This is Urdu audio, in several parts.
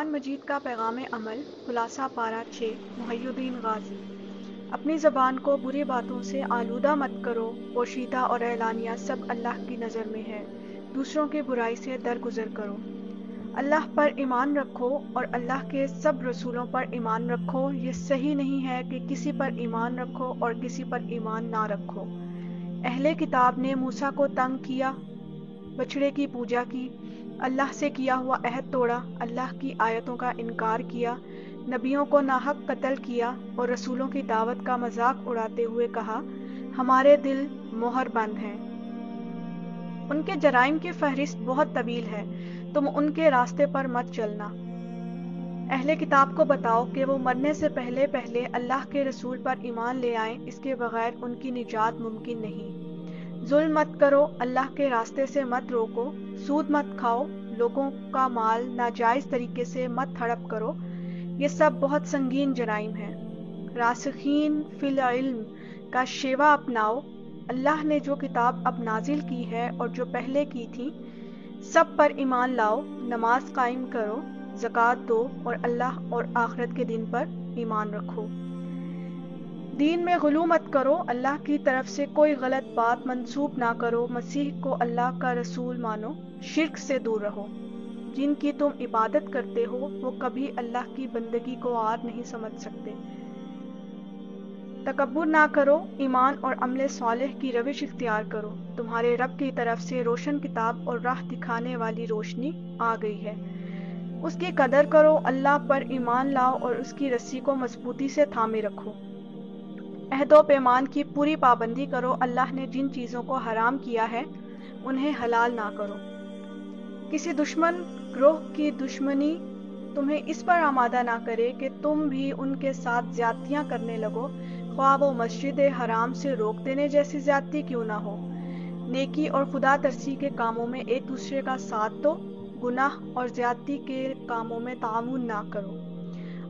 قرآن مجید کا پیغام عمل خلاصہ پارہ 6 محی الدین غازی۔ اپنی زبان کو بری باتوں سے آلودہ مت کرو، پوشیدہ اور اعلانیہ سب اللہ کی نظر میں ہے۔ دوسروں کی برائی سے درگزر کرو۔ اللہ پر ایمان رکھو اور اللہ کے سب رسولوں پر ایمان رکھو۔ یہ صحیح نہیں ہے کہ کسی پر ایمان رکھو اور کسی پر ایمان نہ رکھو۔ اہل کتاب نے موسیٰ کو تنگ کیا، بچھڑے کی پوجا کی، اللہ سے کیا ہوا عہد توڑا، اللہ کی آیتوں کا انکار کیا، نبیوں کو ناحق قتل کیا اور رسولوں کی دعوت کا مذاق اڑاتے ہوئے کہا ہمارے دل مہر بند ہیں۔ ان کے جرائم کی فہرست بہت طویل ہے، تم ان کے راستے پر مت چلنا۔ اہل کتاب کو بتاؤ کہ وہ مرنے سے پہلے اللہ کے رسول پر ایمان لے آئیں، اس کے بغیر ان کی نجات ممکن نہیں۔ ظلم مت کرو، اللہ کے راستے سے مت روکو، سود مت کھاؤ، لوگوں کا مال ناجائز طریقے سے مت ہڑپ کرو، یہ سب بہت سنگین جرائم ہیں۔ راسخین فی العلم کا شیوا اپناؤ، اللہ نے جو کتاب اب نازل کی ہے اور جو پہلے کی تھی سب پر ایمان لاؤ، نماز قائم کرو، زکوٰۃ دو اور اللہ اور آخرت کے دن پر ایمان رکھو۔ دین میں غلو مت کرو، اللہ کی طرف سے کوئی غلط بات منسوب نہ کرو، مسیح کو اللہ کا رسول مانو، شرک سے دور رہو۔ جن کی تم عبادت کرتے ہو وہ کبھی اللہ کی بندگی کو آر نہیں سمجھ سکتے۔ تکبر نہ کرو، ایمان اور عمل صالح کی روش اختیار کرو، تمہارے رب کی طرف سے روشن کتاب اور راہ دکھانے والی روشنی آ گئی ہے، اس کی قدر کرو، اللہ پر ایمان لاؤ اور اس کی رسی کو مضبوطی سے تھامے رکھو۔ عہد و پیمان کی پوری پابندی کرو، اللہ نے جن چیزوں کو حرام کیا ہے انہیں حلال نہ کرو۔ کسی دشمن گروہ کی دشمنی تمہیں اس پر آمادہ نہ کرے کہ تم بھی ان کے ساتھ زیادتیاں کرنے لگو، خواہ وہ مسجد حرام سے روک دینے جیسی زیادتی کیوں نہ ہو۔ نیکی اور خدا ترسی کے کاموں میں ایک دوسرے کا ساتھ دو، گناہ اور زیادتی کے کاموں میں تعاون نہ کرو۔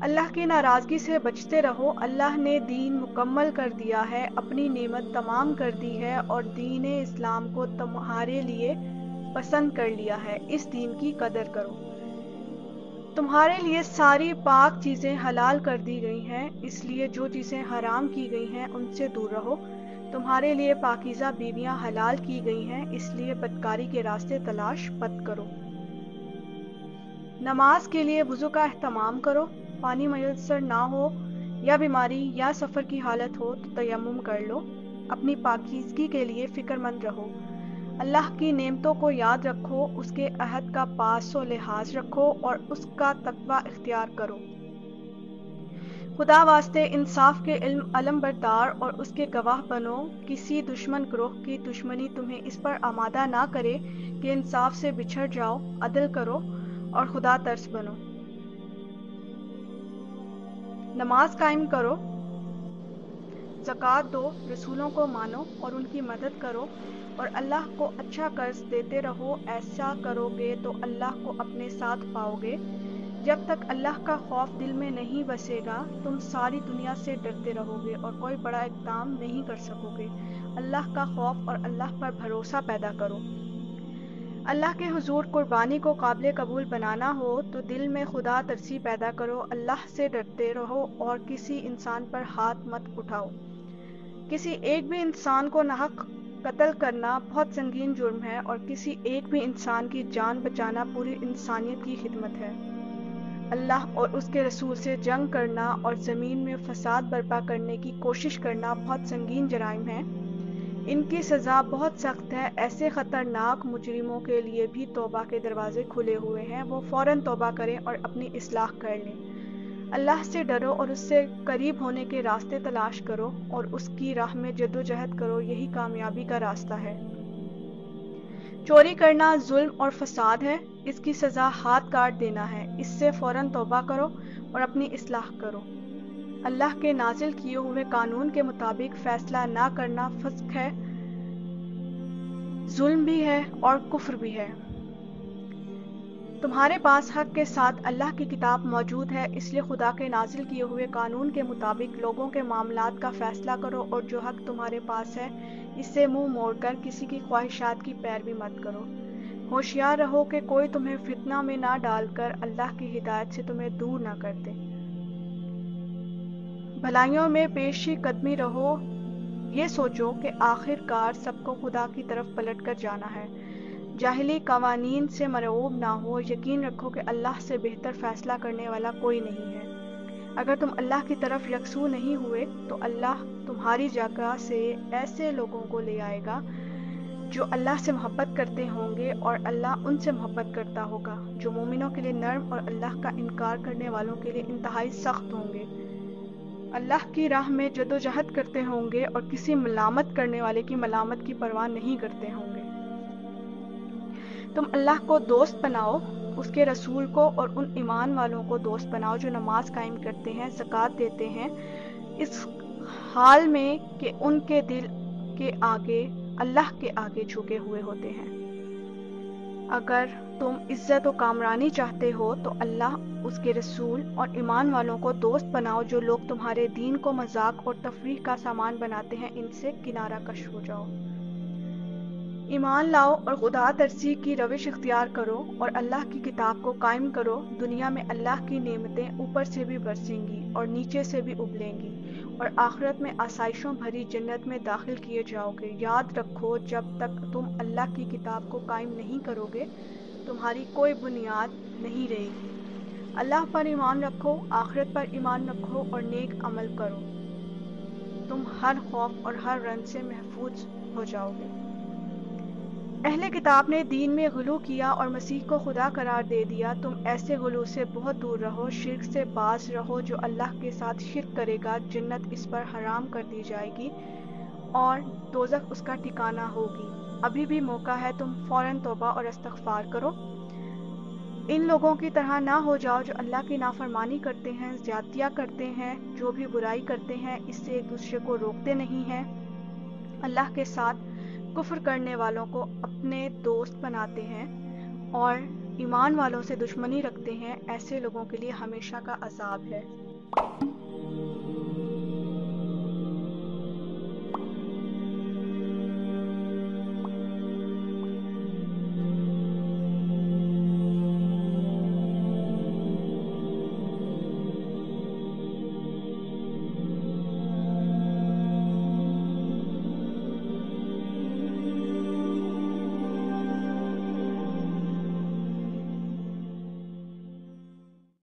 اللہ کی ناراضگی سے بچتے رہو، اللہ نے دین مکمل کر دیا ہے، اپنی نعمت تمام کر دی ہے اور دین اسلام کو تمہارے لیے پسند کر لیا ہے، اس دین کی قدر کرو۔ تمہارے لیے ساری پاک چیزیں حلال کر دی گئی ہیں، اس لیے جو چیزیں حرام کی گئی ہیں ان سے دور رہو۔ تمہارے لیے پاکیزہ بیویاں حلال کی گئی ہیں، اس لیے بدکاری کے راستے تلاش مت کرو۔ نماز کے لیے وضو کا اہتمام کرو، پانی میسر نہ ہو یا بیماری یا سفر کی حالت ہو تو تیمم کر لو، اپنی پاکیزگی کے لیے فکر مند رہو۔ اللہ کی نعمتوں کو یاد رکھو، اس کے عہد کا پاس و لحاظ رکھو اور اس کا تقوی اختیار کرو۔ خدا واسطے انصاف کے علم بردار اور اس کے گواہ بنو، کسی دشمن گروہ کی دشمنی تمہیں اس پر آمادہ نہ کرے کہ انصاف سے بچھڑ جاؤ، عدل کرو اور خدا ترس بنو۔ نماز قائم کرو، زکوٰۃ دو، رسولوں کو مانو اور ان کی مدد کرو اور اللہ کو اچھا قرض دیتے رہو، ایسا کرو گے تو اللہ کو اپنے ساتھ پاؤ گے۔ جب تک اللہ کا خوف دل میں نہیں بسے گا تم ساری دنیا سے ڈرتے رہو گے اور کوئی بڑا اقدام نہیں کر سکو گے۔ اللہ کا خوف اور اللہ پر بھروسہ پیدا کرو۔ اللہ کے حضور قربانی کو قابل قبول بنانا ہو تو دل میں خدا ترسی پیدا کرو، اللہ سے ڈرتے رہو اور کسی انسان پر ہاتھ مت اٹھاؤ۔ کسی ایک بھی انسان کو ناحق قتل کرنا بہت سنگین جرم ہے اور کسی ایک بھی انسان کی جان بچانا پوری انسانیت کی خدمت ہے۔ اللہ اور اس کے رسول سے جنگ کرنا اور زمین میں فساد برپا کرنے کی کوشش کرنا بہت سنگین جرائم ہیں، ان کی سزا بہت سخت ہے۔ ایسے خطرناک مجرموں کے لیے بھی توبہ کے دروازے کھلے ہوئے ہیں، وہ فوراً توبہ کریں اور اپنی اصلاح کر لیں۔ اللہ سے ڈرو اور اس سے قریب ہونے کے راستے تلاش کرو اور اس کی راہ میں جدوجہد کرو، یہی کامیابی کا راستہ ہے۔ چوری کرنا ظلم اور فساد ہے، اس کی سزا ہاتھ کاٹ دینا ہے، اس سے فوراً توبہ کرو اور اپنی اصلاح کرو۔ اللہ کے نازل کیے ہوئے قانون کے مطابق فیصلہ نہ کرنا فسق ہے، ظلم بھی ہے اور کفر بھی ہے۔ تمہارے پاس حق کے ساتھ اللہ کی کتاب موجود ہے، اس لیے خدا کے نازل کیے ہوئے قانون کے مطابق لوگوں کے معاملات کا فیصلہ کرو اور جو حق تمہارے پاس ہے اس سے منہ موڑ کر کسی کی خواہشات کی پیروی مت کرو۔ ہوشیار رہو کہ کوئی تمہیں فتنہ میں نہ ڈال کر اللہ کی ہدایت سے تمہیں دور نہ کر دے۔ بھلائیوں میں پیشی قدمی رہو، یہ سوچو کہ آخر کار سب کو خدا کی طرف پلٹ کر جانا ہے۔ جاہلی قوانین سے مرعوب نہ ہو، یقین رکھو کہ اللہ سے بہتر فیصلہ کرنے والا کوئی نہیں ہے۔ اگر تم اللہ کی طرف یکسو نہیں ہوئے تو اللہ تمہاری جگہ سے ایسے لوگوں کو لے آئے گا جو اللہ سے محبت کرتے ہوں گے اور اللہ ان سے محبت کرتا ہوگا، جو مومنوں کے لیے نرم اور اللہ کا انکار کرنے والوں کے لیے انتہائی سخت ہوں گے۔ اللہ کی راہ میں جدوجہد کرتے ہوں گے اور کسی ملامت کرنے والے کی ملامت کی پرواہ نہیں کرتے ہوں گے۔ تم اللہ کو دوست بناؤ، اس کے رسول کو اور ان ایمان والوں کو دوست بناؤ جو نماز قائم کرتے ہیں، زکوٰۃ دیتے ہیں، اس حال میں کہ ان کے دل کے آگے اللہ کے آگے جھکے ہوئے ہوتے ہیں۔ اگر تم عزت و کامرانی چاہتے ہو تو اللہ، اس کے رسول اور ایمان والوں کو دوست بناؤ۔ جو لوگ تمہارے دین کو مذاق اور تفریح کا سامان بناتے ہیں، ان سے کنارہ کش ہو جاؤ۔ ایمان لاؤ اور خدا ترسی کی روش اختیار کرو اور اللہ کی کتاب کو قائم کرو۔ دنیا میں اللہ کی نعمتیں اوپر سے بھی برسیں گی اور نیچے سے بھی ابلیں گی، اور آخرت میں آسائشوں بھری جنت میں داخل کیے جاؤ گے۔ یاد رکھو، جب تک تم اللہ کی کتاب کو قائم نہیں کرو گے، تمہاری کوئی بنیاد نہیں رہے گی۔ اللہ پر ایمان رکھو، آخرت پر ایمان رکھو اور نیک عمل کرو، تم ہر خوف اور ہر رنج سے محفوظ ہو جاؤ گے۔ اہل کتاب نے دین میں غلو کیا اور مسیح کو خدا قرار دے دیا۔ تم ایسے غلو سے بہت دور رہو، شرک سے باز رہو۔ جو اللہ کے ساتھ شرک کرے گا، جنت اس پر حرام کر دی جائے گی اور دوزخ اس کا ٹھکانہ ہوگی۔ ابھی بھی موقع ہے، تم فوراً توبہ اور استغفار کرو۔ ان لوگوں کی طرح نہ ہو جاؤ جو اللہ کی نافرمانی کرتے ہیں، زیادتیاں کرتے ہیں، جو بھی برائی کرتے ہیں اس سے ایک دوسرے کو روکتے نہیں ہیں، اللہ کے ساتھ کفر کرنے والوں کو اپنے دوست بناتے ہیں اور ایمان والوں سے دشمنی رکھتے ہیں۔ ایسے لوگوں کے لیے ہمیشہ کا عذاب ہے۔